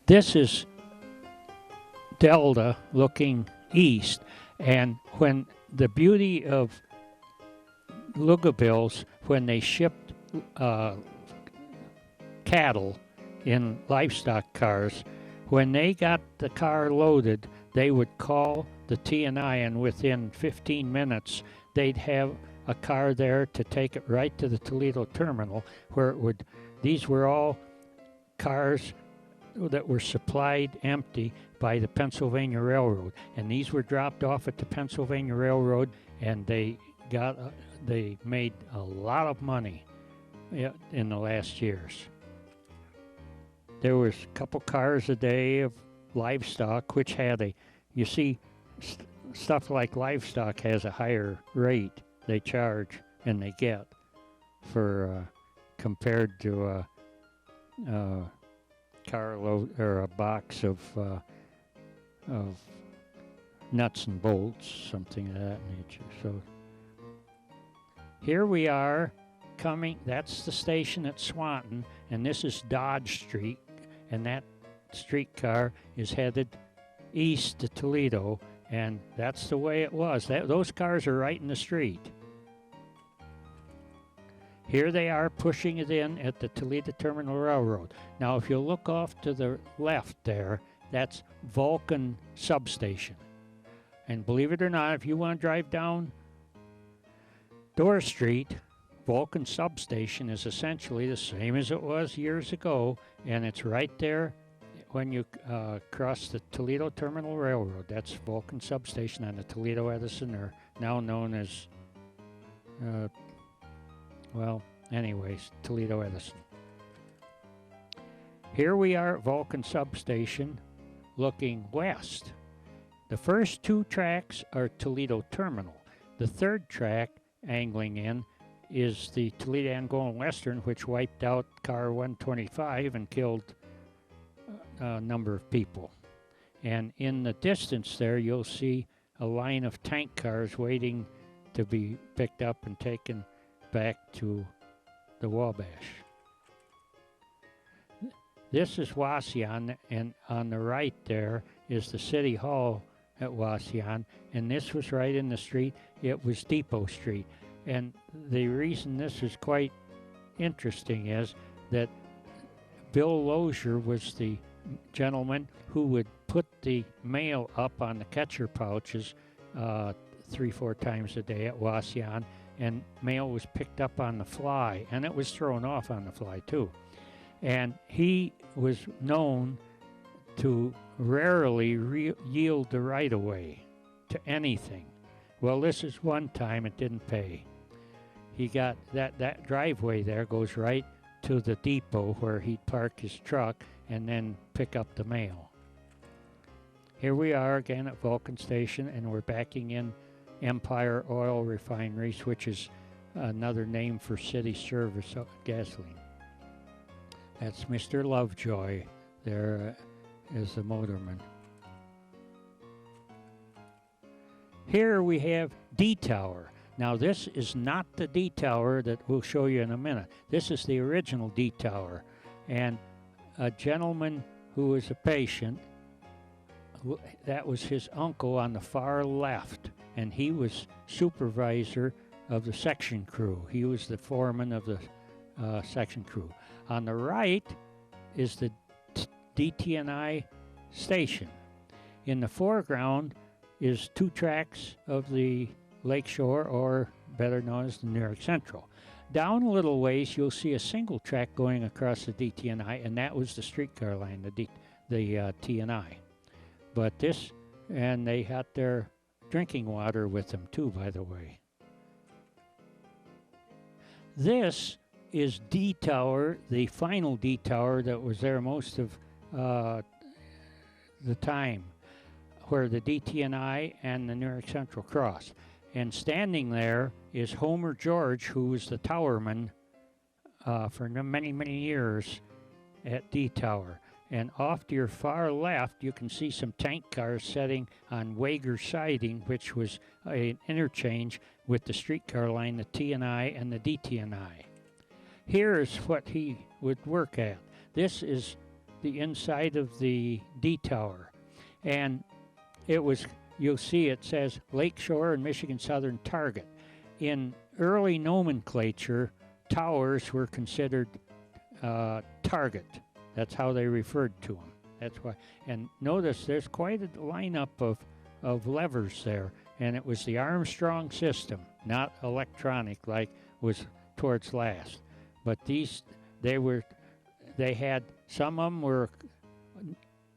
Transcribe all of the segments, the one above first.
This is Delta looking east, and when the beauty of Lugabills, when they shipped cattle in livestock cars, when they got the car loaded, they would call the T&I, and within 15 minutes, they'd have a car there to take it right to the Toledo terminal, where it would. These were all cars that were supplied empty by the Pennsylvania Railroad, and these were dropped off at the Pennsylvania Railroad, and they made a lot of money in the last years. There was a couple cars a day of livestock, which had you see, stuff like livestock has a higher rate they charge and they get for compared to a carload or a box of nuts and bolts, something of that nature. So here we are coming. That's the station at Swanton, and this is Dodge Street, and that streetcar is headed east to Toledo, and that's the way it was. Those cars are right in the street. Here they are pushing it in at the Toledo Terminal Railroad. Now, if you look off to the left there, that's Vulcan Substation. And believe it or not, if you want to drive down Dorr Street, Vulcan Substation is essentially the same as it was years ago, and it's right there when you cross the Toledo Terminal Railroad. That's Vulcan Substation on the Toledo Edison, or now known as, Toledo Edison. Here we are at Vulcan Substation looking west. The first two tracks are Toledo Terminal. The third track, angling in, is the Toledo Angolan Western, which wiped out car 125 and killed a number of people. And in the distance there, you'll see a line of tank cars waiting to be picked up and taken back to the Wabash. This is Wauseon, and on the right there is the City Hall at Wauseon, and this was right in the street. It was Depot Street. And the reason this is quite interesting is that Bill Lozier was the gentleman who would put the mail up on the catcher pouches 3-4 times a day at Wauseon, and mail was picked up on the fly, and it was thrown off on the fly too. And he was known to rarely yield the right-of-way to anything. Well, this is one time it didn't pay. He got that driveway there goes right to the depot where he'd park his truck and then pick up the mail. Here we are again at Vulcan Station, and we're backing in Empire Oil Refineries, which is another name for city service gasoline. That's Mr. Lovejoy there as the motorman. Here we have D Tower. Now this is not the D Tower that we'll show you in a minute. This is the original D Tower. And a gentleman who was a patient, that was his uncle on the far left, and he was supervisor of the section crew. He was the foreman of the section crew. On the right is the DT&I station. In the foreground is 2 tracks of the Lakeshore, or better known as the New York Central. Down a little ways, you'll see a single track going across the DT&I, and that was the streetcar line, the T&I. But this, and they had their drinking water with them too, by the way. This is D Tower, the final D Tower that was there most of the time, where the DT&I and the New York Central crossed. And standing there is Homer George, who was the towerman for many, many years at D Tower. And off to your far left, you can see some tank cars setting on Wager siding, which was an interchange with the streetcar line, the T&I and the DT&I. Here is what he would work at. This is the inside of the D Tower. And it was, you'll see it says Lakeshore and Michigan Southern Target. In early nomenclature, towers were considered target. That's how they referred to them. That's why. And notice there's quite a lineup of levers there. And it was the Armstrong system, not electronic like was towards last. But these, they had, some of them were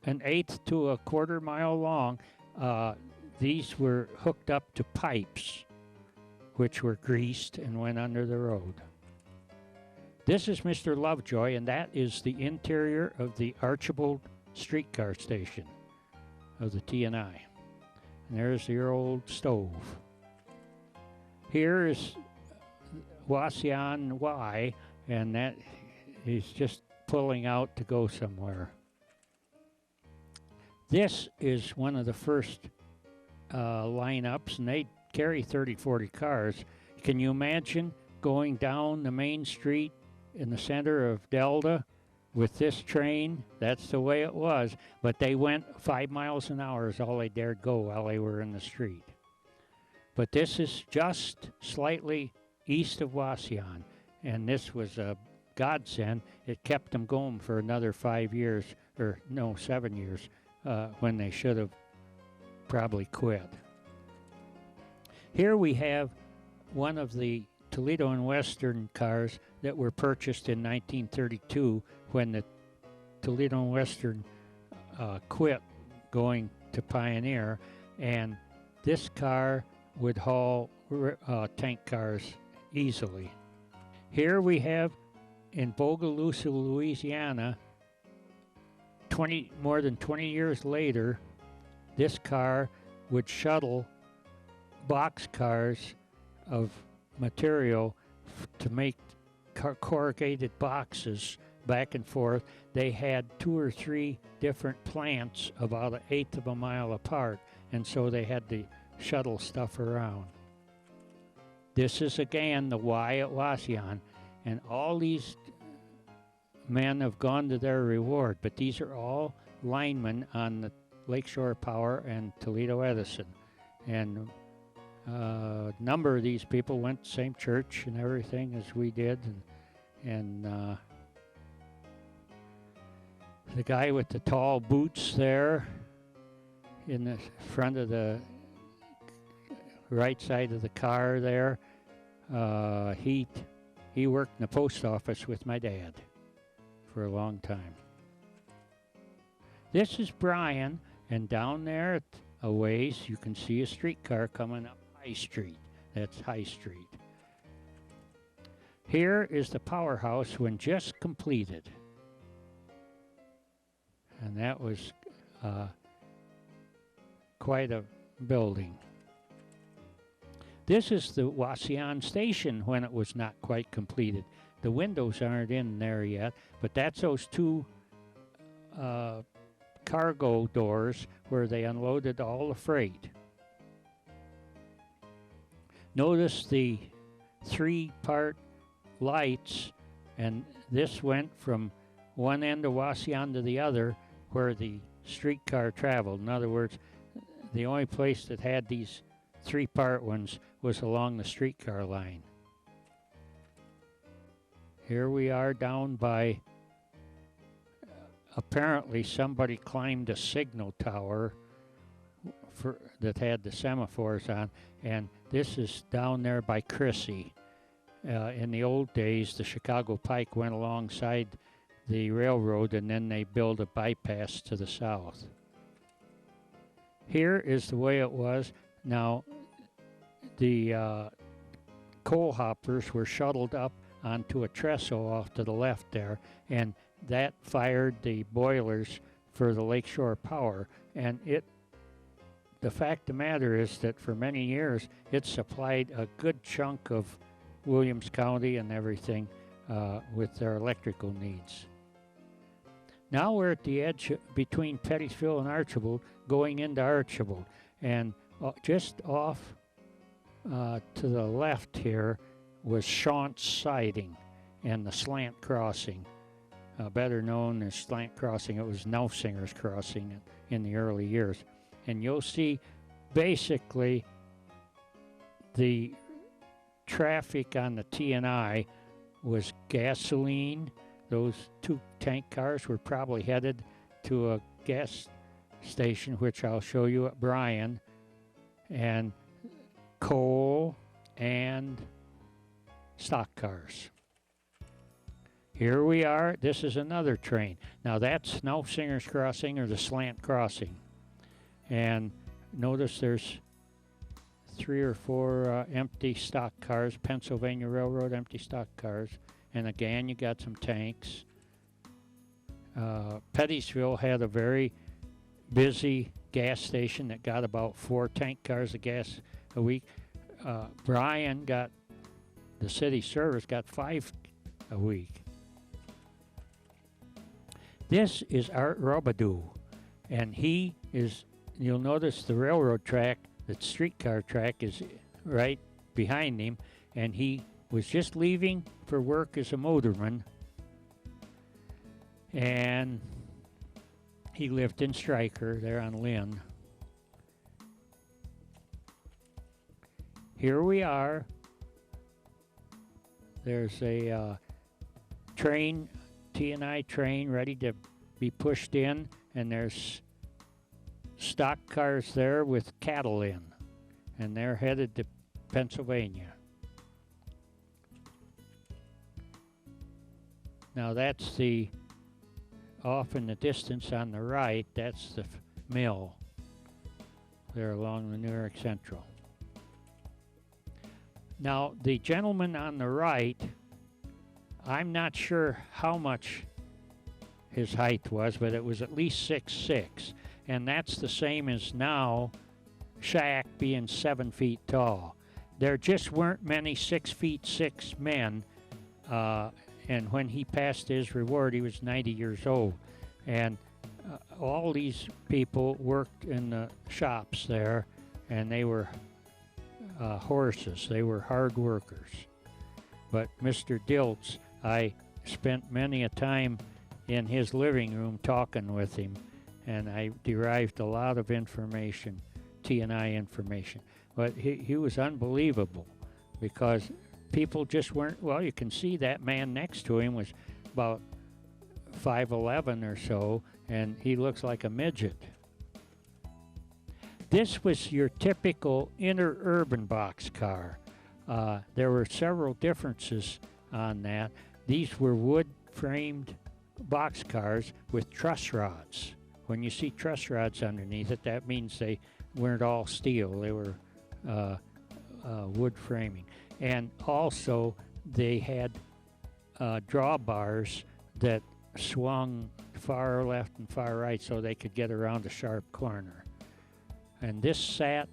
an eighth to a quarter mile long. These were hooked up to pipes, which were greased and went under the road. This is Mr. Lovejoy, and that is the interior of the Archibald streetcar station of the T&I. And there's your old stove. Here is Wauseon Y, and that is just pulling out to go somewhere. This is one of the first lineups, and they carry 30, 40 cars. Can you imagine going down the main street in the center of Delta with this train? That's the way it was. But they went 5 miles an hour is all they dared go while they were in the street. But this is just slightly east of Wauseon, and this was a godsend. It kept them going for another 5 years, or no, 7 years, when they should have probably quit. Here we have one of the Toledo and Western cars that were purchased in 1932 when the Toledo and Western quit going to Pioneer, and this car would haul tank cars easily. Here we have in Bogalusa, Louisiana, more than 20 years later, this car would shuttle box cars of material to make corrugated boxes back and forth. They had 2 or 3 different plants about an eighth of a mile apart, and so they had to shuttle stuff around. This is again the Y at Wauseon, and all these men have gone to their reward, but these are all linemen on the Lakeshore Power and Toledo Edison. And a number of these people went to the same church and everything as we did, and the guy with the tall boots there in the front of the right side of the car there, he worked in the post office with my dad for a long time. This is Bryan, and down there a ways you can see a streetcar coming up High Street. That's High Street. Here is the powerhouse when just completed, and that was quite a building. This is the Wauseon station when it was not quite completed. The windows aren't in there yet, but that's those 2 cargo doors where they unloaded all the freight. Notice the 3-part lights, and this went from one end of Wauseon to the other where the streetcar traveled. In other words, the only place that had these 3-part ones was along the streetcar line. Here we are down by, apparently somebody climbed a signal tower that had the semaphores on, and this is down there by Crissy. In the old days, the Chicago Pike went alongside the railroad, and then they built a bypass to the south. Here is the way it was. Now, the coal hoppers were shuttled up onto a trestle off to the left there, and that fired the boilers for the Lakeshore Power. And the fact of the matter is that for many years it supplied a good chunk of Williams County and everything with their electrical needs. Now we're at the edge between Pettisville and Archibald, going into Archibald, and just off to the left here was Shaunt's Siding and the slant crossing. better known as Slant Crossing. It was Nelsinger's Crossing in the early years. And you'll see basically the traffic on the T&I was gasoline. Those 2 tank cars were probably headed to a gas station, which I'll show you at Bryan, and coal and stock cars. Here we are. This is another train. Now that's Nelsinger's Crossing, or the Slant Crossing. And notice there's 3 or 4 empty stock cars, Pennsylvania Railroad empty stock cars. And again, you got some tanks. Pettysville had a very busy gas station that got about 4 tank cars of gas a week. Bryan got, the city service got 5 a week. This is Art Robidoux, and he is, you'll notice the railroad track, the streetcar track is right behind him, and he was just leaving for work as a motorman, and he lived in Stryker there on Lynn. Here we are. There's a train, T&I train, ready to be pushed in, and there's stock cars there with cattle in, and they're headed to Pennsylvania. Now that's the, off in the distance on the right, that's the mill there along the New York Central. Now the gentleman on the right, I'm not sure how much his height was, but it was at least 6'6", and that's the same as now Shaq being 7 feet tall. There just weren't many 6'6" men, and when he passed his reward, he was 90 years old. And all these people worked in the shops there, and they were horses. They were hard workers. But Mr. Diltz, I spent many a time in his living room talking with him, and I derived a lot of information, T&I information. But he was unbelievable, because people just weren't, well, you can see that man next to him was about 5'11" or so, and he looks like a midget. This was your typical Interurban boxcar. There were several differences on that. These were wood-framed boxcars with truss rods. When you see truss rods underneath it, that means they weren't all steel. They were wood framing. And also, they had drawbars that swung far left and far right so they could get around a sharp corner. And this sat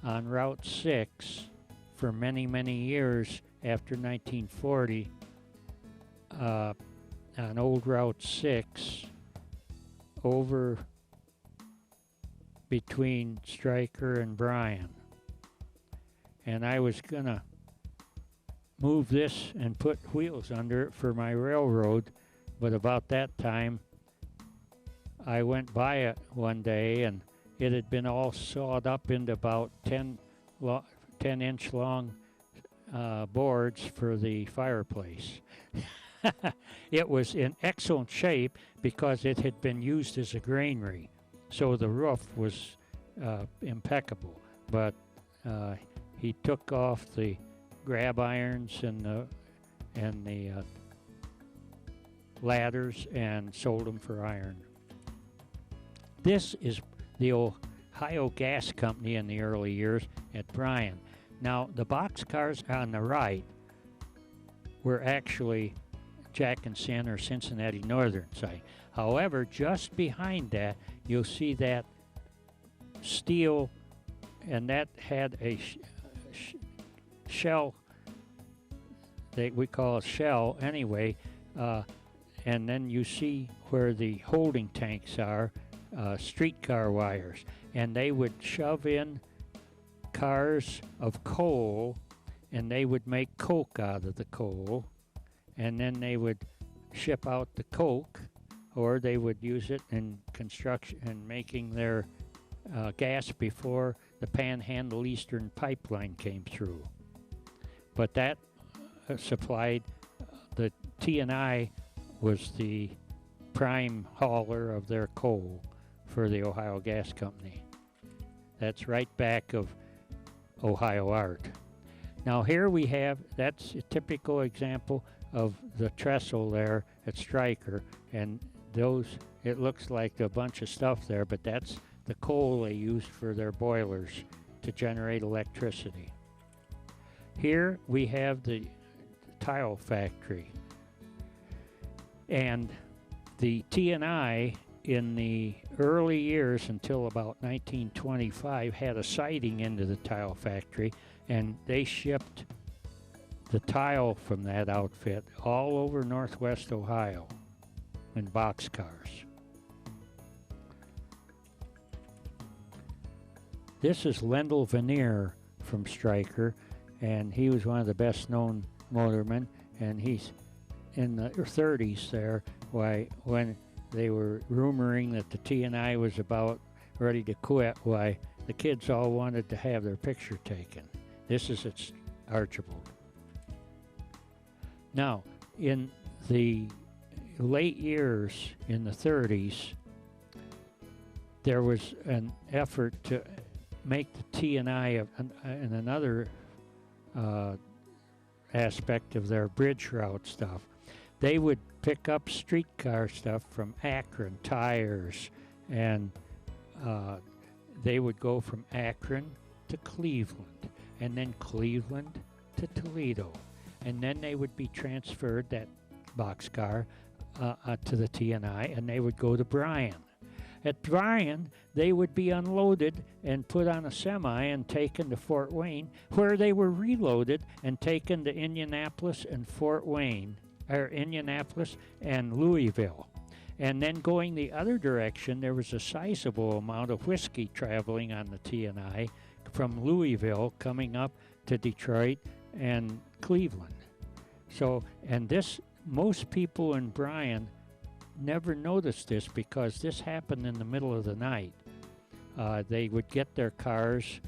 on Route 6 for many, many years after 1940 on old Route 6 over between Stryker and Bryan. And I was going to move this and put wheels under it for my railroad, but about that time I went by it one day, and it had been all sawed up into about 10-inch long boards for the fireplace. It was in excellent shape because it had been used as a granary, so the roof was impeccable. But he took off the grab irons and the ladders and sold them for iron. This is the Ohio Gas Company in the early years at Bryan. Now, the boxcars on the right were actually Jack and Sin or Cincinnati Northern side. However, just behind that, you'll see that steel, and that had a shell, we call it shell anyway, and then you see where the holding tanks are, streetcar wires, and they would shove in cars of coal, and they would make coke out of the coal, and then they would ship out the coke, or they would use it in construction and making their gas before the Panhandle Eastern Pipeline came through. But that supplied the T&I was the prime hauler of their coal for the Ohio Gas Company. That's right back of Ohio Art. Now here we have, that's a typical example of the trestle there at Stryker, and those, it looks like a bunch of stuff there, but that's the coal they used for their boilers to generate electricity. Here we have the tile factory, and the T&I in the early years until about 1925 had a siding into the tile factory, and they shipped the tile from that outfit all over northwest Ohio in boxcars. This is Lendl Veneer from Stryker, and he was one of the best known motormen, and he's in the 30s there, when they were rumoring that the T&I was about ready to quit, the kids all wanted to have their picture taken. This is at Archibald. Now, in the late years, in the 30s, there was an effort to make the T&I and another aspect of their bridge route stuff. They would pick up streetcar stuff from Akron, tires, and they would go from Akron to Cleveland, and then Cleveland to Toledo. And then they would be transferred, that boxcar, to the T&I, and they would go to Bryan. At Bryan, they would be unloaded and put on a semi and taken to Fort Wayne, where they were reloaded and taken to Indianapolis and Fort Wayne, or Indianapolis and Louisville. And then going the other direction, there was a sizable amount of whiskey traveling on the T&I from Louisville coming up to Detroit and Cleveland. So, and this, most people in Bryan never noticed this because this happened in the middle of the night. They would get their cars,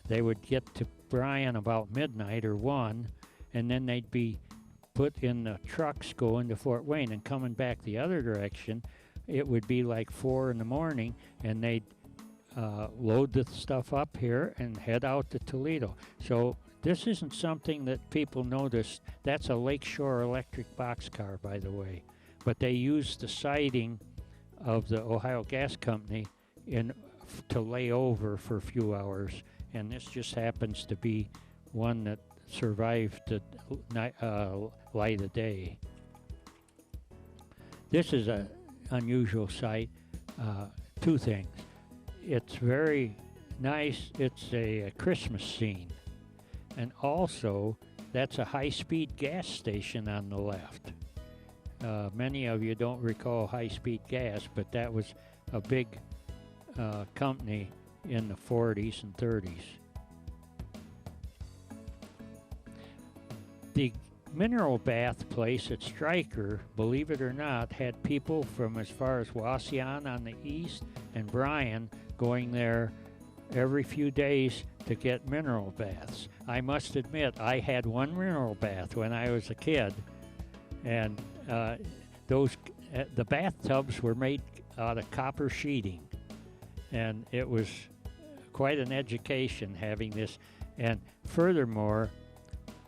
they would get to Bryan about midnight or 1, and then they'd be put in the trucks going to Fort Wayne, and coming back the other direction, it would be like 4 in the morning, and they'd load the stuff up here and head out to Toledo. So this isn't something that people noticed. That's a Lakeshore electric boxcar, by the way. But they used the siding of the Ohio Gas Company to lay over for a few hours, and this just happens to be one that survived the light of day. This is an unusual sight. Two things. It's very nice. It's a Christmas scene, and also that's a high-speed gas station on the left. Many of you don't recall high-speed gas, but that was a big company in the 40s and 30s. The mineral bath place at Stryker, believe it or not, had people from as far as Wauseon on the east and Bryan going there every few days to get mineral baths. I must admit, I had one mineral bath when I was a kid, and the bathtubs were made out of copper sheeting, and it was quite an education having this. And furthermore,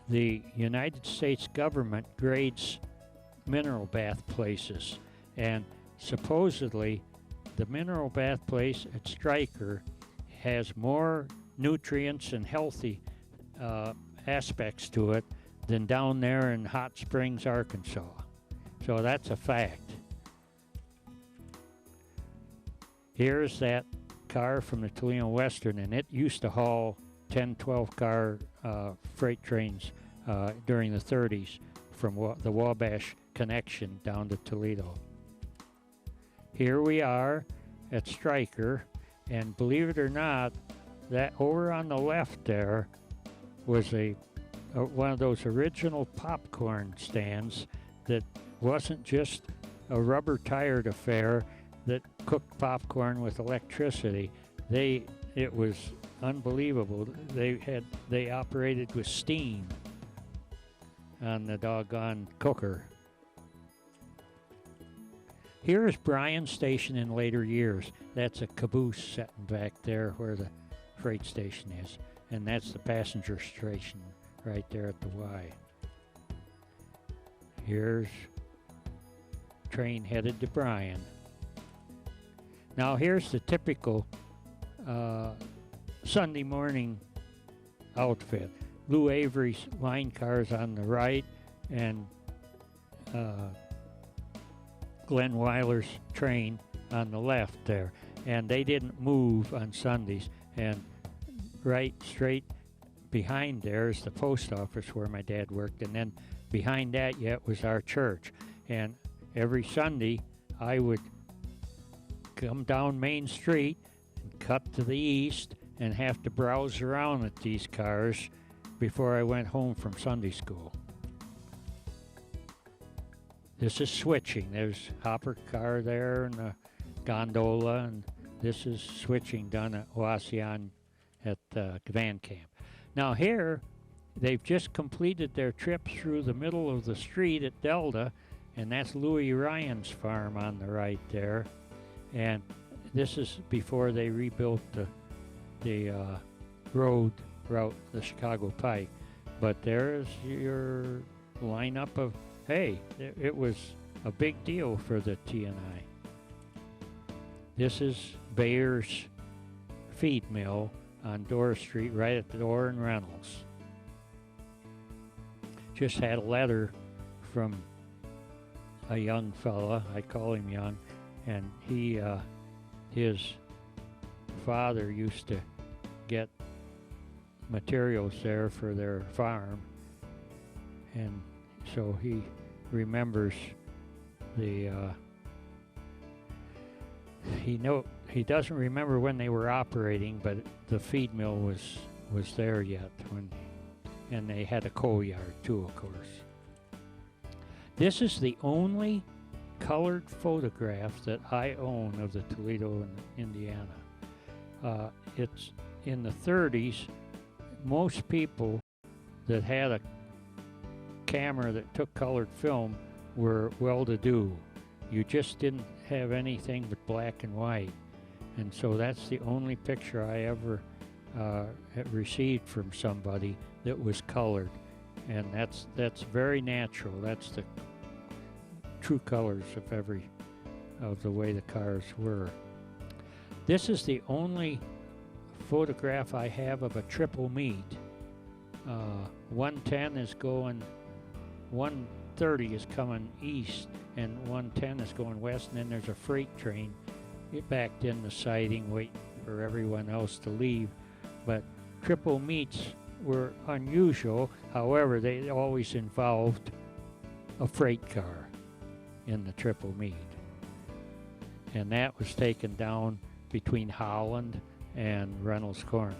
the United States government grades mineral bath places, and supposedly the mineral bath place at Stryker has more nutrients and healthy aspects to it than down there in Hot Springs, Arkansas. So that's a fact. Here's that car from the Toledo Western, and it used to haul 10, 12 car freight trains during the 30s from the Wabash connection down to Toledo. Here we are at Stryker, and believe it or not, that over on the left there was one of those original popcorn stands that wasn't just a rubber-tired affair that cooked popcorn with electricity. It was unbelievable. They operated with steam on the doggone cooker. Here is Bryan Station in later years. That's a caboose sitting back there where the freight station is. And that's the passenger station right there at the Y. Here's train headed to Bryan. Now here's the typical Sunday morning outfit. Lou Avery's line cars on the right, and Glenn Weiler's train on the left there. And they didn't move on Sundays. And right straight behind there is the post office where my dad worked, and then behind that yet was our church. And every Sunday I would come down Main Street and cut to the east and have to browse around at these cars before I went home from Sunday school. This is switching. There's hopper car there and a gondola, and this is switching done at Wasion at Van Camp. Now here, they've just completed their trip through the middle of the street at Delta, and that's Louis Ryan's farm on the right there. And this is before they rebuilt the route, the Chicago Pike. But there's your lineup of, hey, it was a big deal for the T&I. This is Bayer's feed mill on Dorr Street, right at the Dorr and Reynolds. Just had a letter from a young fella, I call him young, and his father used to get materials there for their farm, and so he remembers the he doesn't remember when they were operating, but the feed mill was there yet and they had a coal yard too, of course. This is the only colored photograph that I own of the Toledo, Indiana. It's in the 30s. Most people that had a camera that took colored film were well-to-do. You just didn't have anything but black and white. And so that's the only picture I ever received from somebody that was colored. And that's very natural. That's the true colors of the way the cars were. This is the only photograph I have of a triple meet. 110 is going, 130 is coming east, and 110 is going west, and then there's a freight train backed in the siding waiting for everyone else to leave. But triple meets were unusual. However, they always involved a freight car in the triple meet. And that was taken down between Holland and Reynolds Corners.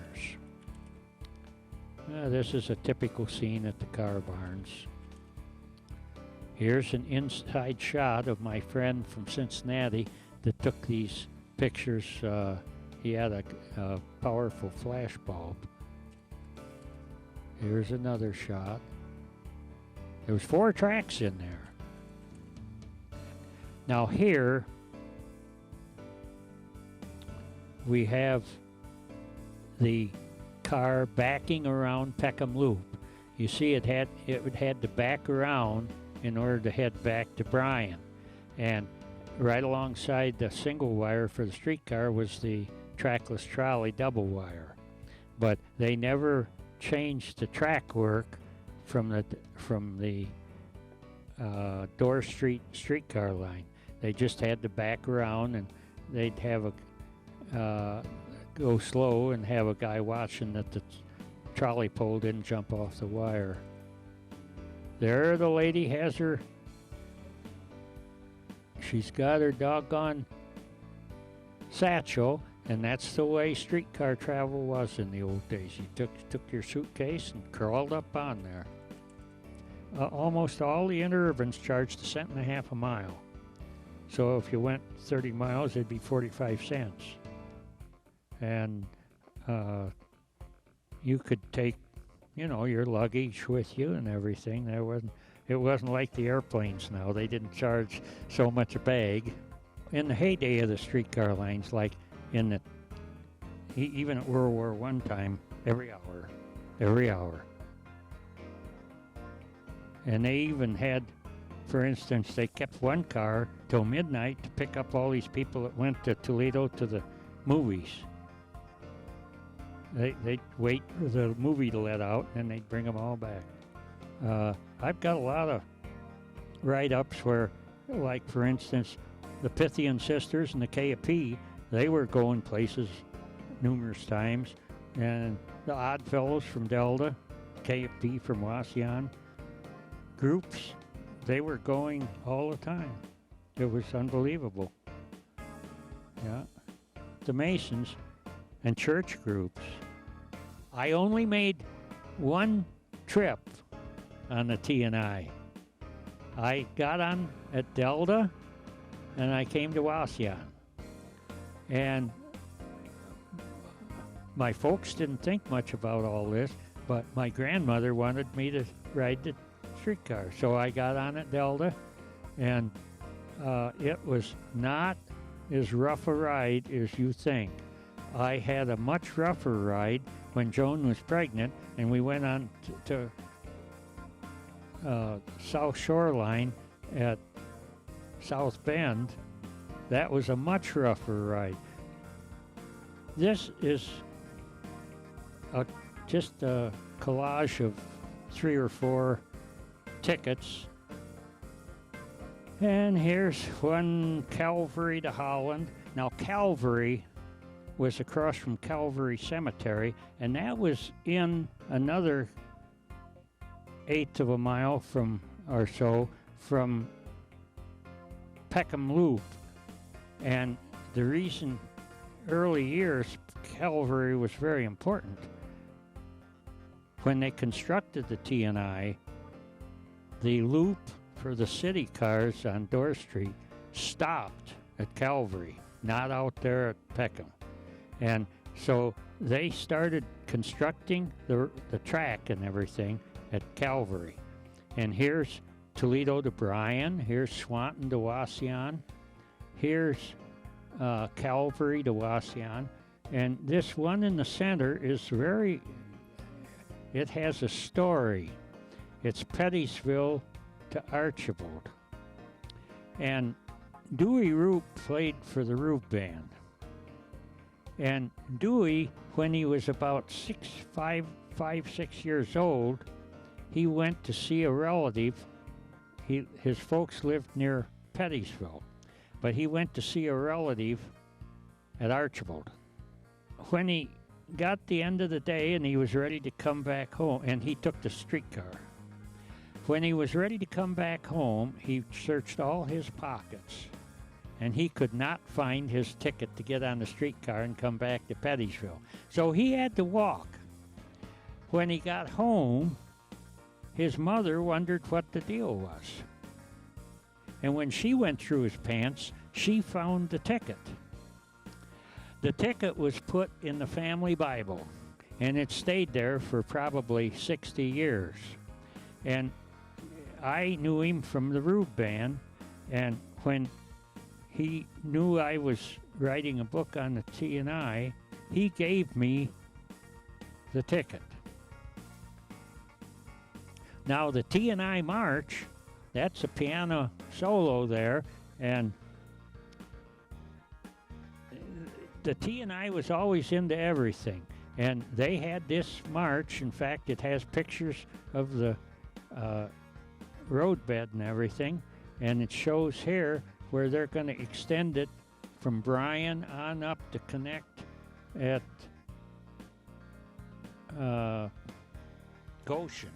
This is a typical scene at the car barns. Here's an inside shot of my friend from Cincinnati that took these pictures. He had a powerful flash bulb. Here's another shot. There was 4 tracks in there. Now here we have the car backing around Peckham Loop. You see it had to back around in order to head back to Bryan. And right alongside the single wire for the streetcar was the trackless trolley double wire. But they never changed the track work from the Dorr Street streetcar line. They just had to back around, and they'd have a go slow and have a guy watching that the trolley pole didn't jump off the wire. There the lady has her, she's got her doggone satchel, and that's the way streetcar travel was in the old days. You took your suitcase and crawled up on there. almost all the interurbans charged a cent and a half a mile. So if you went 30 miles, it'd be 45 cents. And you could take, your luggage with you and everything. It wasn't like the airplanes now. They didn't charge so much a bag. In the heyday of the streetcar lines, like even at World War I time, every hour. And they even had, for instance, they kept one car till midnight to pick up all these people that went to Toledo to the movies. They'd wait for the movie to let out, and they'd bring them all back. I've got a lot of write-ups where, like, for instance, the Pythian sisters and the K.A.P., they were going places numerous times, and the Oddfellows from Delta, K.A.P. from Wauseon, groups, they were going all the time. It was unbelievable. Yeah. The Masons and church groups. I only made one trip on the T&I. I got on at Delta, and I came to Wauseon. And my folks didn't think much about all this, but my grandmother wanted me to ride the streetcar. So I got on at Delta, and it was not as rough a ride as you think. I had a much rougher ride when Joan was pregnant, and we went on to South Shoreline at South Bend. That was a much rougher ride. This is just a collage of 3 or 4 tickets. And here's one Calvary to Holland. Now Calvary was across from Calvary Cemetery, and that was in another 1/8 of a mile from Peckham Loop. And the reason early years Calvary was very important. When they constructed the T&I, the loop for the city cars on Dorr Street stopped at Calvary, not out there at Peckham. And so they started constructing the track and everything at Calvary. And here's Toledo to Bryan, here's Swanton to Wauseon, here's Calvary to Wauseon, and this one in the center is it has a story. It's Pettysville to Archibald. And Dewey Roop played for the Roop Band. And Dewey, when he was about 6 years old, he went to see a relative. His folks lived near Pettysville, but he went to see a relative at Archibald. When he got the end of the day and he was ready to come back home, and he took the streetcar. When he was ready to come back home, he searched all his pockets, and he could not find his ticket to get on the streetcar and come back to Pettysville. So he had to walk. When he got home, his mother wondered what the deal was. And when she went through his pants, she found the ticket. The ticket was put in the family Bible, and it stayed there for probably 60 years. And I knew him from the Rube Band, and when he knew I was writing a book on the T&I, he gave me the ticket. Now the T&I March, that's a piano solo there, and the T&I was always into everything, and they had this march. In fact, it has pictures of the roadbed and everything, and it shows here where they're going to extend it from Bryan on up to connect at Goshen.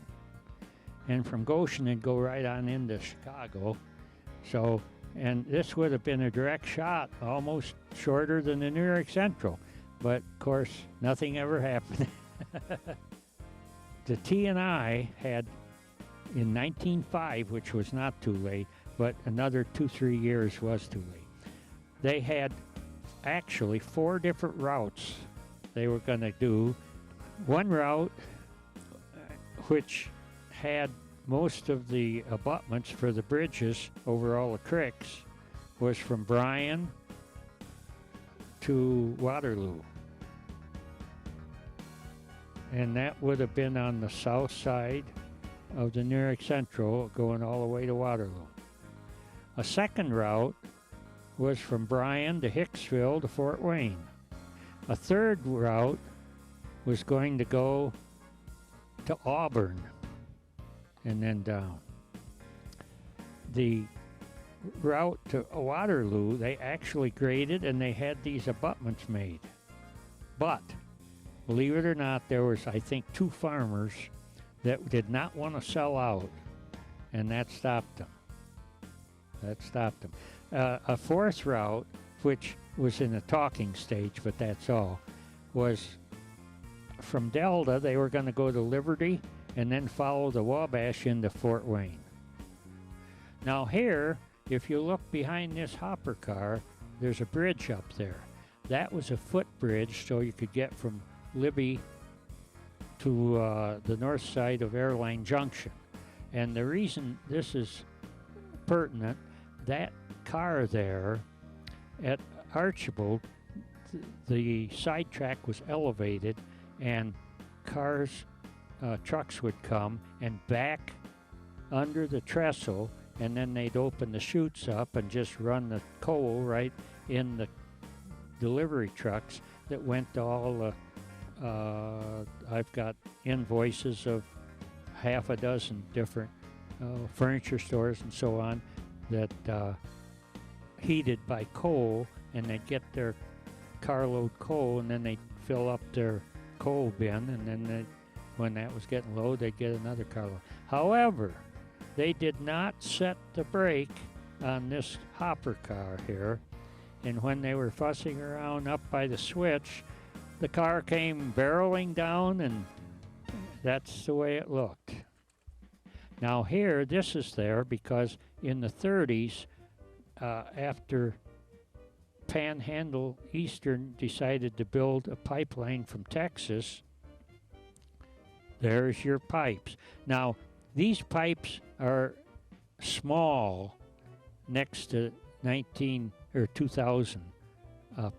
And from Goshen, it'd go right on into Chicago. So, and this would have been a direct shot, almost shorter than the New York Central. But, of course, nothing ever happened. The T&I had in 1905, which was not too late, but another 2-3 years was too late. They had actually 4 different routes they were going to do. One route, which had most of the abutments for the bridges over all the creeks, was from Bryan to Waterloo. And that would have been on the south side of the New York Central, going all the way to Waterloo. A second route was from Bryan to Hicksville to Fort Wayne. A third route was going to go to Auburn and then down. The route to Waterloo, they actually graded and they had these abutments made. But, believe it or not, there was, I think, 2 farmers that did not want to sell out, and that stopped them. A fourth route, which was in the talking stage, but that's all, was from Delta. They were going to go to Liberty and then follow the Wabash into Fort Wayne. Now here, if you look behind this hopper car, there's a bridge up there. That was a footbridge, so you could get from Libby to the north side of Airline Junction. And the reason this is pertinent, that car there at Archibald, the side track was elevated, and trucks would come and back under the trestle, and then they'd open the chutes up and just run the coal right in the delivery trucks that went to all the I've got invoices of half a dozen different furniture stores and so on that heated by coal, and they'd get their carload coal, and then they'd fill up their coal bin, and then when that was getting low, they'd get another carload. However, they did not set the brake on this hopper car here, and when they were fussing around up by the switch, the car came barreling down, and that's the way it looked. Now here, this is there because in the 30s, after Panhandle Eastern decided to build a pipeline from Texas, there's your pipes. Now, these pipes are small next to 2000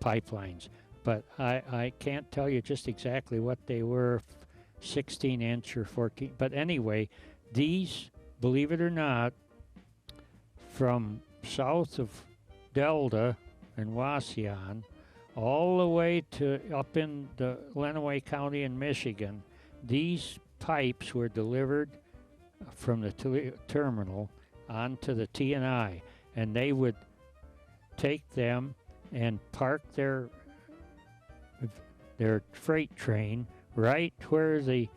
pipelines, but I can't tell you just exactly what they were, 16-inch or 14. But anyway, these, believe it or not, from south of Delta and Wauseon all the way to up in the Lenawee County in Michigan, these pipes were delivered from the terminal onto the T&I, and they would take them and park their freight train right where the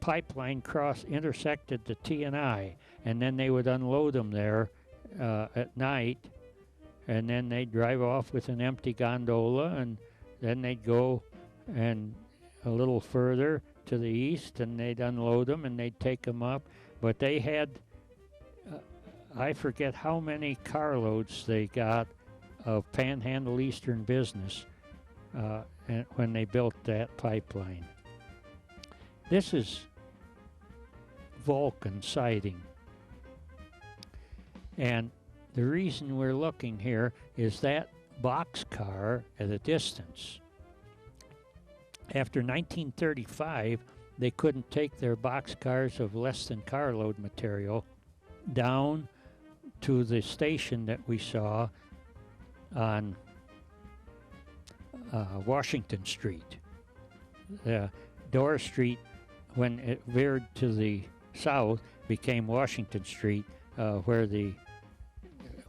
pipeline intersected the T&I, and then they would unload them there at night, and then they'd drive off with an empty gondola, and then they'd go and a little further to the east, and they'd unload them and they'd take them up. But they had, I forget how many carloads they got of Panhandle Eastern business when they built that pipeline. This is Vulcan siding. And the reason we're looking here is that boxcar at a distance. After 1935, they couldn't take their boxcars of less than carload material down to the station that we saw on Washington Street. Dorr Street, when it veered to the south, became Washington Street, where the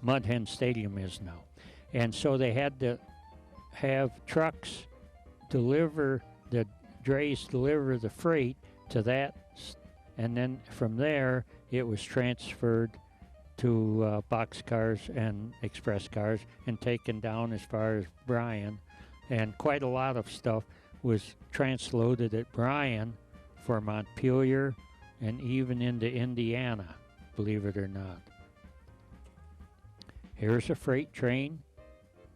Mud Hen Stadium is now. And so they had to have trucks deliver the drays deliver the freight to that, and then from there it was transferred to boxcars and express cars and taken down as far as Bryan, and quite a lot of stuff was transloaded at Bryan for Montpelier and even into Indiana, believe it or not. Here's a freight train,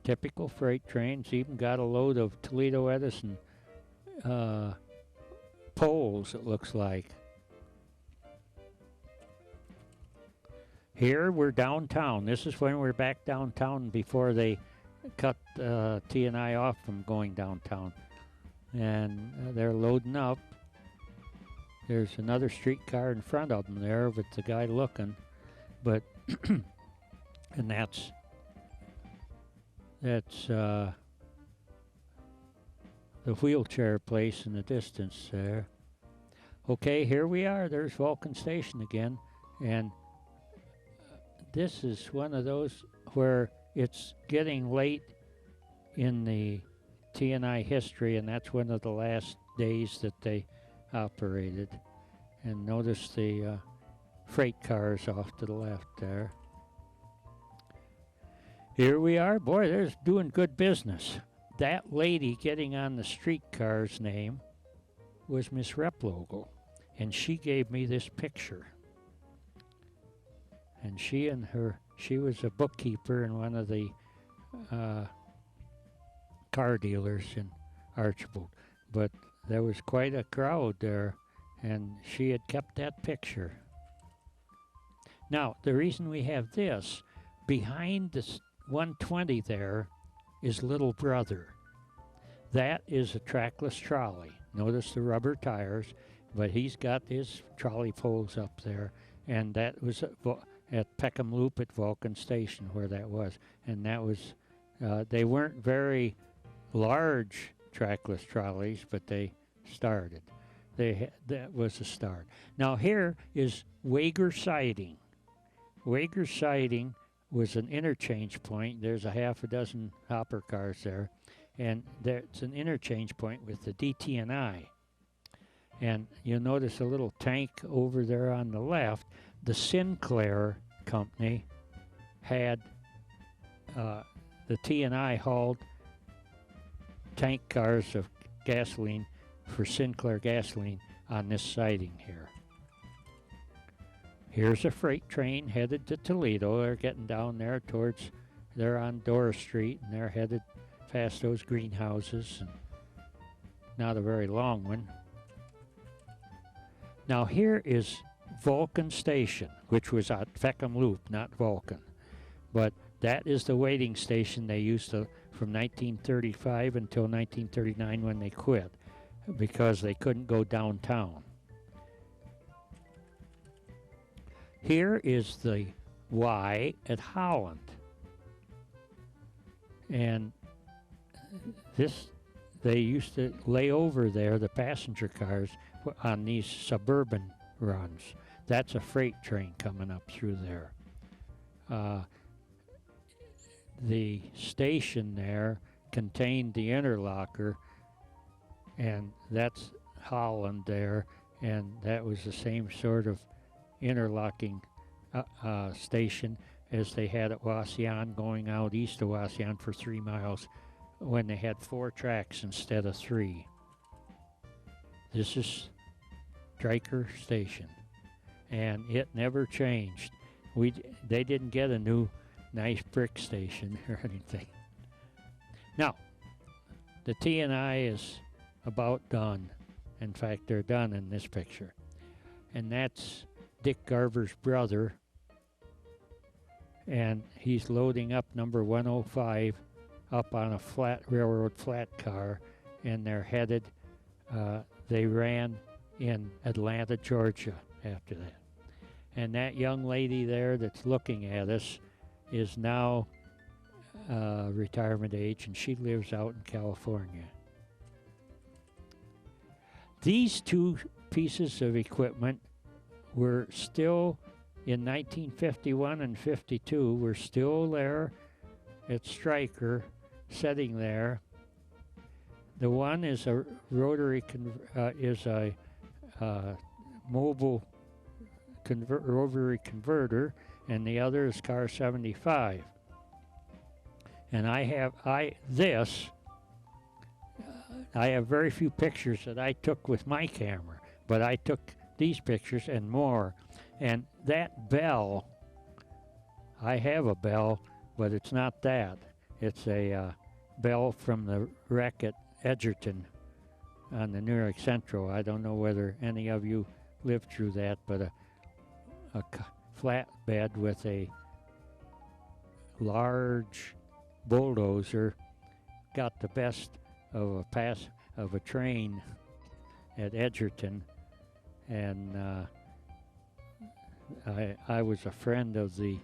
typical freight train. It's even got a load of Toledo Edison poles, it looks like. Here we're downtown. This is when we're back downtown before they cut T&I off from going downtown. And they're loading up. There's another streetcar in front of them there with the guy looking. But, and that's the wheelchair place in the distance there. Okay, here we are. There's Vulcan Station again. And this is one of those where it's getting late in the T&I history, and that's one of the last days that they operated. And notice the freight cars off to the left there. Here we are. Boy, they're doing good business. That lady getting on the streetcar's name was Miss Replogle, and she gave me this picture. And she was a bookkeeper in one of the car dealers in Archibald. But there was quite a crowd there, and she had kept that picture. Now, the reason we have this, behind this 120 there is Little Brother. That is a trackless trolley. Notice the rubber tires, but he's got his trolley poles up there, and that was at Peckham Loop at Vulcan Station where that was. And that was, they weren't very large trackless trolleys, but they started. That was a start. Now here is Wager Siding. Wager Siding was an interchange point. There's a half a dozen hopper cars there, and there's an interchange point with the DT&I. And you'll notice a little tank over there on the left. The Sinclair company had the T&I hauled tank cars of gasoline for Sinclair gasoline on this siding here. Here's a freight train headed to Toledo. They're getting down there they're on Doris Street, and they're headed past those greenhouses, and not a very long one. Now here is Vulcan Station, which was at Peckham Loop, not Vulcan. But that is the waiting station they used to from 1935 until 1939 when they quit, because they couldn't go downtown. Here is the Y at Holland. And this, they used to lay over there, the passenger cars, on these suburban runs. That's a freight train coming up through there. The station there contained the interlocker, and that's Holland there, and that was the same sort of interlocking station as they had at Wauseon, going out east of Wauseon for 3 miles when they had 4 tracks instead of 3. This is Stryker Station, and it never changed. They didn't get a new nice brick station or anything. Now, the T&I is about done. In fact, they're done in this picture. And that's Dick Garver's brother, and he's loading up number 105 up on a railroad flat car, and they're headed, they ran in Atlanta, Georgia after that. And that young lady there that's looking at us is now retirement age, and she lives out in California. These 2 pieces of equipment were still, in 1951 and 52, were still there at Stryker, sitting there. The one is a rotary, mobile rotary converter, and the other is car 75. And I have very few pictures that I took with my camera, but I took these pictures and more. And that bell, I have a bell, but it's not that. It's a bell from the wreck at Edgerton on the New York Central. I don't know whether any of you lived through that, but a flatbed with a large bulldozer got the best of a train at Edgerton, and I was a friend of the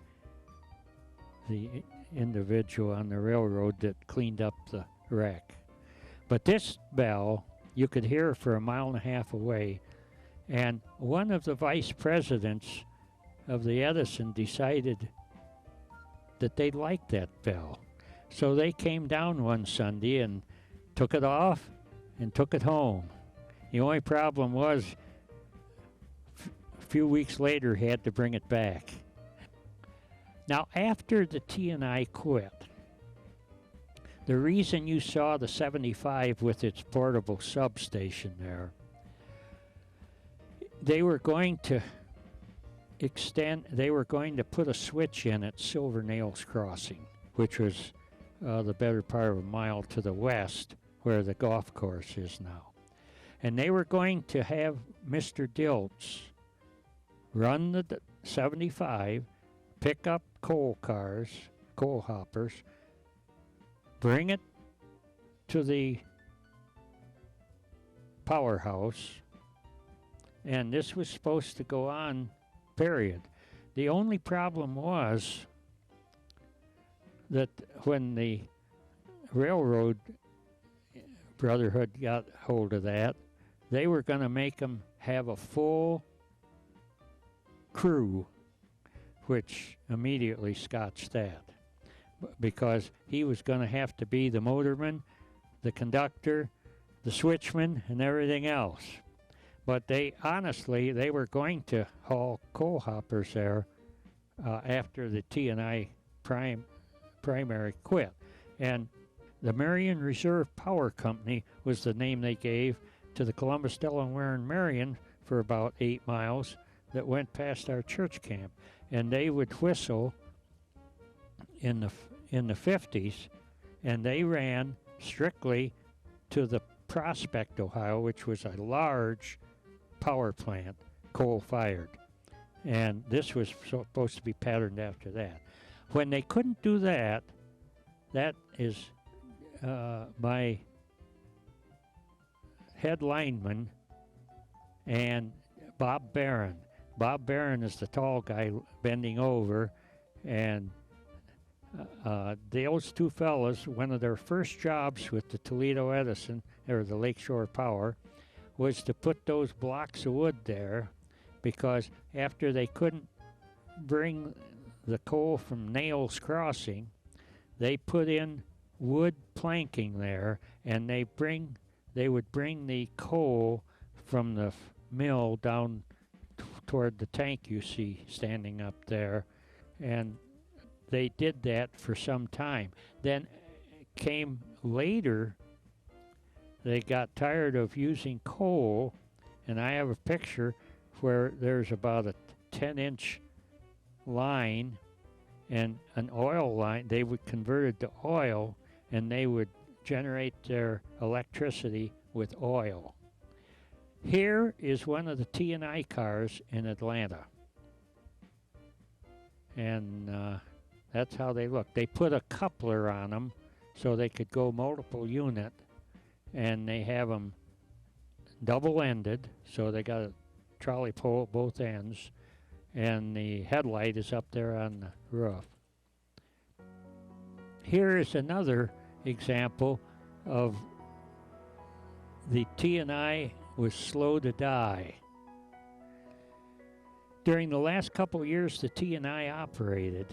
individual on the railroad that cleaned up the wreck. But this bell, you could hear for 1.5 miles away, and one of the vice presidents of the Edison decided that they liked that bell. So they came down one Sunday and took it off and took it home. The only problem was a few weeks later he had to bring it back. Now, after the T&I quit, the reason you saw the 75 with its portable substation there, they were going to put a switch in at Silver Nails Crossing, which was the better part of 1 mile to the west where the golf course is now. And they were going to have Mr. Dilts run the 75, pick up coal hoppers, bring it to the powerhouse, and this was supposed to go on, period. The only problem was that when the railroad brotherhood got hold of that, they were going to make them have a full crew, which immediately scotched that, because he was going to have to be the motorman, the conductor, the switchman, and everything else. But they were going to haul coal hoppers there after the T&I primary quit. And the Marion Reserve Power Company was the name they gave to the Columbus, Delaware, and Marion for about 8 miles that went past our church camp. And they would whistle in the 50s, and they ran strictly to the Prospect, Ohio, which was a large power plant, coal-fired. And this was supposed to be patterned after that. When they couldn't do that, that is my head lineman and Bob Barron. Bob Barron is the tall guy bending over, and those two fellas, one of their first jobs with the Toledo Edison, or the Lakeshore Power, was to put those blocks of wood there, because after they couldn't bring the coal from Nails Crossing, they put in wood planking there, and they would bring the coal from the mill down toward the tank you see standing up there, and they did that for some time. Then came later, they got tired of using coal, and I have a picture where there's about a 10-inch line and an oil line. They would convert it to oil, and they would generate their electricity with oil. Here is one of the T&I cars in Atlanta. And that's how they look. They put a coupler on them so they could go multiple unit, and they have them double-ended, so they got a trolley pole at both ends, and the headlight is up there on the roof. Here is another example of the T&I was slow to die. During the last couple years the T&I operated,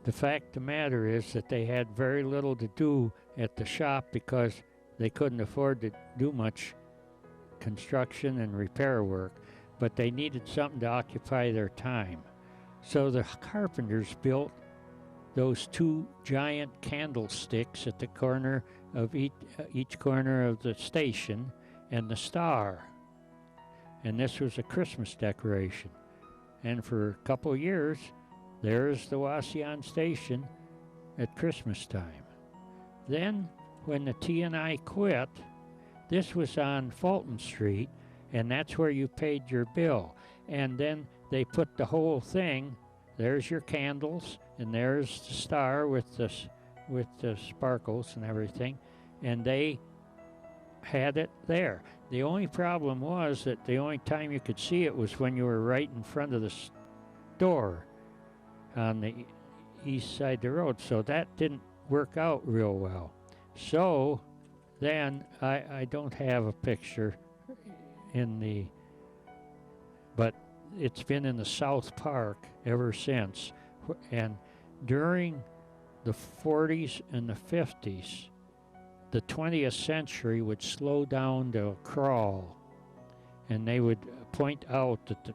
the fact of the matter is that they had very little to do at the shop because they couldn't afford to do much construction and repair work, but they needed something to occupy their time. So the carpenters built those 2 giant candlesticks at the corner of each corner of the station, and the star and this was a Christmas decoration. And for a couple years, there's the Wauseon station at Christmas time. Then, when the T&I quit, this was on Fulton Street, and that's where you paid your bill. And then they put the whole thing, there's your candles, and there's the star with the sparkles and everything, and they had it there. The only problem was that the only time you could see it was when you were right in front of the store on the east side of the road, so that didn't work out real well. So then I don't have a picture but it's been in the South Park ever since. And during the 40s and the 50s, the 20th century would slow down to a crawl, and they would point out that the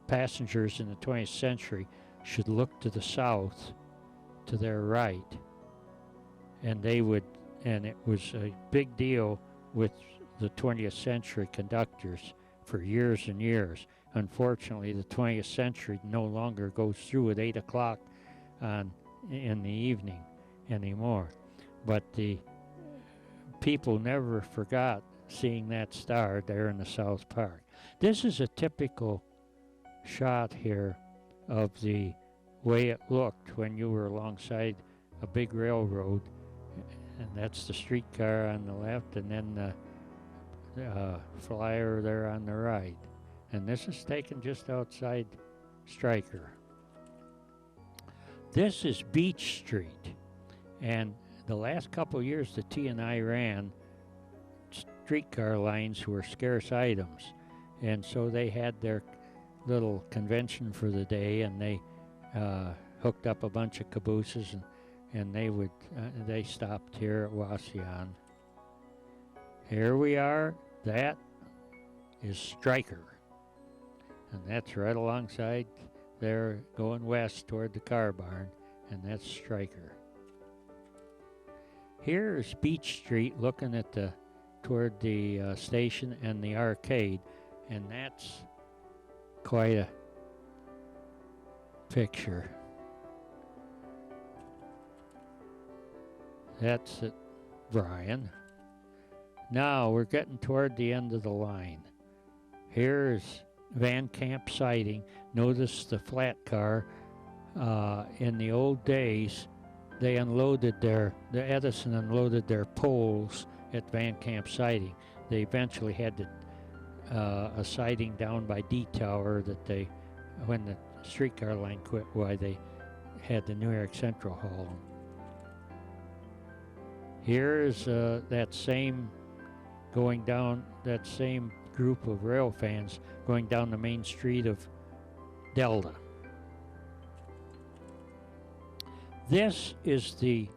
passengers in the 20th century should look to the south, to their right, and it was a big deal with the 20th century conductors for years and years. Unfortunately, the 20th century no longer goes through at 8 o'clock in the evening anymore. But the people never forgot seeing that star there in the South Park. This is a typical shot here of the way it looked when you were alongside a big railroad, and that's the streetcar on the left, and then the flyer there on the right. And this is taken just outside Stryker. This is Beach Street, and the last couple of years the T&I ran streetcar lines were scarce items, and so they had their little convention for the day, and they hooked up a bunch of cabooses, and they stopped here at Wauseon. Here we are. That is Stryker, and that's right alongside there going west toward the car barn, and that's Stryker. Here's Beach Street looking at toward the station and the arcade, and that's quite a picture. That's at Bryan. Now we're getting toward the end of the line. Here's Van Camp siding. Notice the flat car. In the old days, they unloaded the Edison unloaded their poles at Van Camp siding. They eventually had a siding down by D Tower that when the streetcar line quit, why they had the New York Central haul them. Here's that same group of rail fans going down the main street of Delta. This is the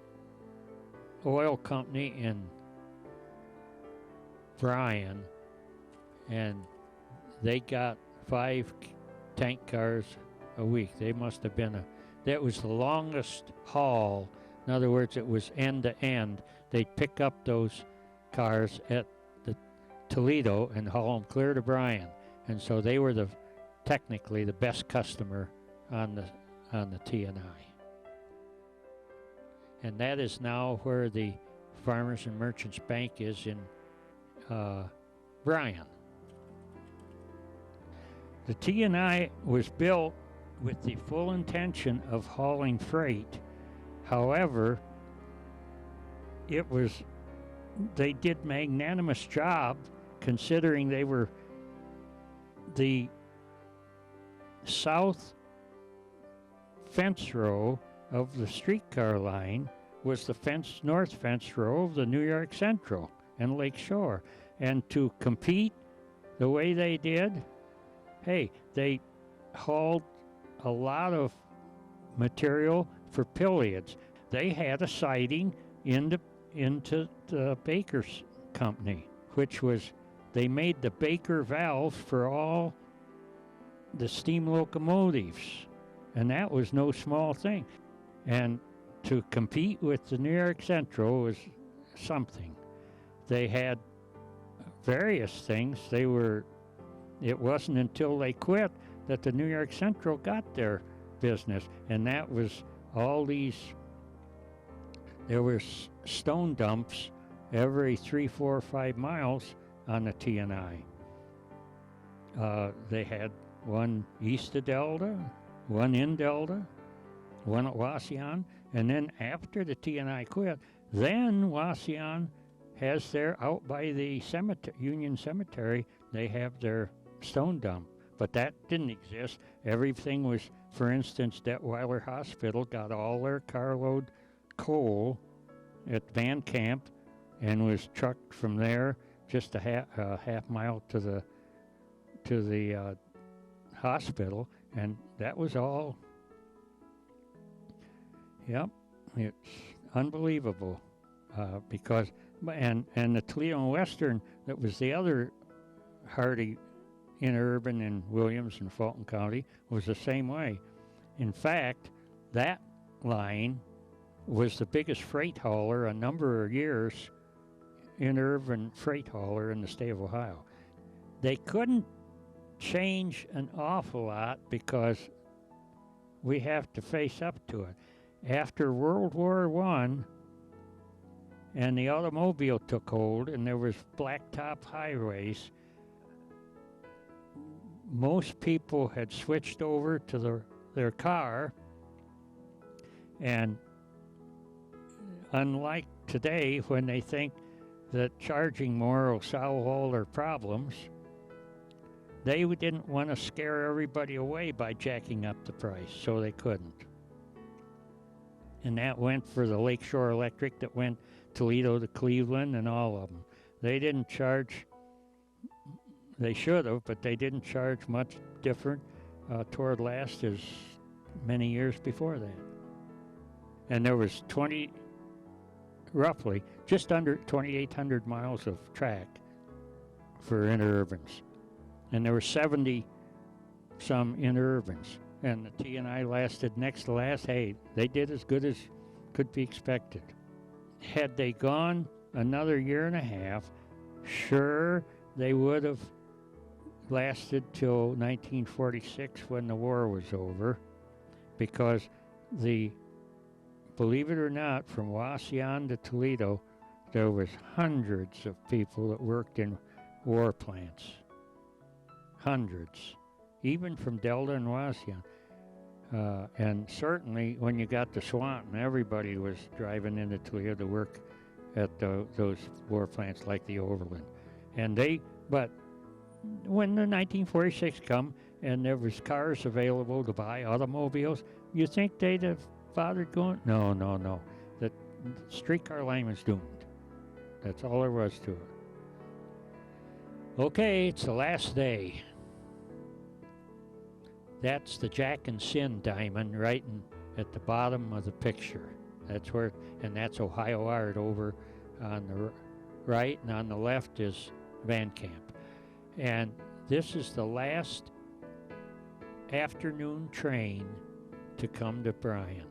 oil company in Bryan, and they got 5 tank cars a week. They must have been that was the longest haul. In other words, it was end to end. They'd pick up those cars at the Toledo and haul them clear to Bryan, and so they were technically the best customer on the T&I. And that is now where the Farmers and Merchants Bank is in Bryan. The T&I was built with the full intention of hauling freight. However, they did magnanimous job considering they were the south fence row of the streetcar line was the north fence row of the New York Central and Lake Shore. And to compete the way they did, they hauled a lot of material for Pilliards. They had a siding into the Baker's company, which was, they made the Baker valves for all the steam locomotives, and that was no small thing. And to compete with the New York Central was something. They had various things. They were it wasn't until they quit that the New York Central got their business, and that was all these. There were stone dumps every 3, 4, 5 miles on the TNI. They had one east of Delta, one in Delta, one at Wauseon, and then after the TNI quit, then Wauseon has their, out by the cemetery, Union Cemetery, they have their stone dump. But that didn't exist. Everything was, for instance, Detweiler Hospital got all their carload coal at Van Camp and was trucked from there just a half mile to the hospital, and that was all. Yep, it's unbelievable because and the Toledo and Western, that was the other hardy Interurban in Williams and Fulton County, was the same way. In fact, that line was the biggest freight hauler a number of years, Interurban freight hauler in the state of Ohio. They couldn't change an awful lot because we have to face up to it. After World War I and the automobile took hold and there was blacktop highways, most people had switched over to their car, and unlike today when they think that charging more will solve all their problems, they didn't want to scare everybody away by jacking up the price, so they couldn't. And that went for the Lakeshore Electric, that went Toledo to Cleveland, and all of them. They didn't charge, they should have, but they didn't charge much different toward last as many years before that. And there was roughly just under 2,800 miles of track for interurbans. And there were 70 some interurbans. And the T&I lasted next to last. Hey, they did as good as could be expected. Had they gone another year and a half, sure, they would have lasted till 1946 when the war was over, because believe it or not, from Wauseon to Toledo, there was hundreds of people that worked in war plants. Hundreds, even from Delta and Wauseon. And certainly when you got to Swanton, everybody was driving into Toledo to work at those war plants like the Overland. But when the 1946 come and there was cars available to buy, automobiles, you think they'd have bothered going? No. The streetcar line was doomed. That's all there was to it. Okay, it's the last day. That's the Jack and Sin diamond right at the bottom of the picture. That's where, and that's Ohio Art over on the right, and on the left is Van Camp. And this is the last afternoon train to come to Bryan.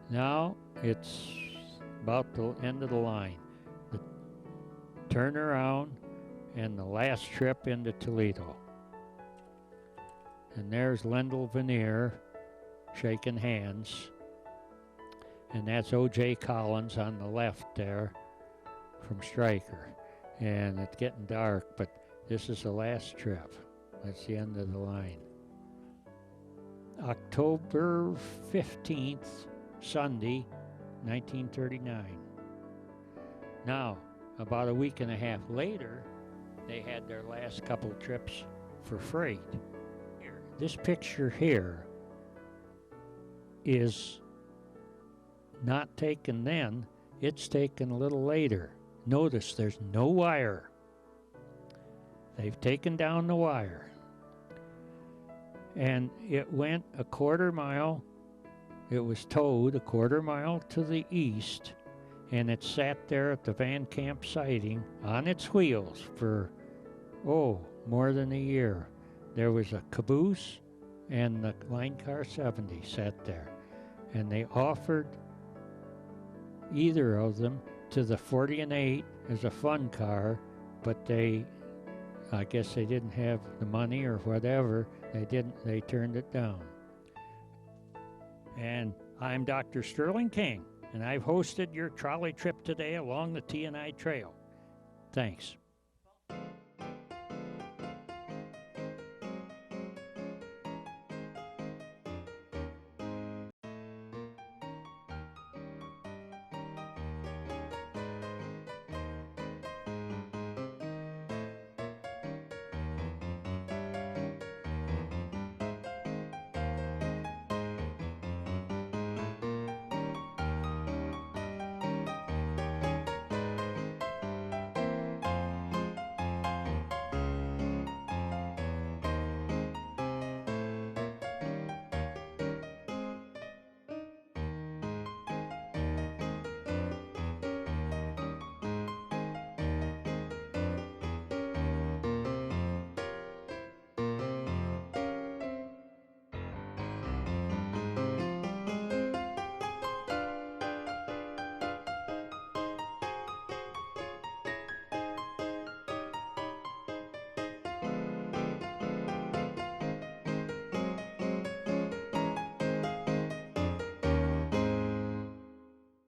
Now it's about the end of the line. The turnaround and the last trip into Toledo. And there's Lendl Veneer shaking hands. And that's O.J. Collins on the left there from Stryker. And it's getting dark, but this is the last trip. That's the end of the line. October 15th, Sunday, 1939. Now, about a week and a half later, they had their last couple trips for freight. This picture here is not taken then, it's taken a little later. Notice there's no wire. They've taken down the wire. And it went a quarter mile, it was towed a quarter mile to the east, and it sat there at the Van Camp siding on its wheels for, more than a year. There was a caboose and the line car 70 sat there. And they offered either of them to the 40 and 8 as a fun car, but they I guess they didn't have the money or whatever. They turned it down. And I'm Dr. Sterling King, and I've hosted your trolley trip today along the T&I Trail. Thanks.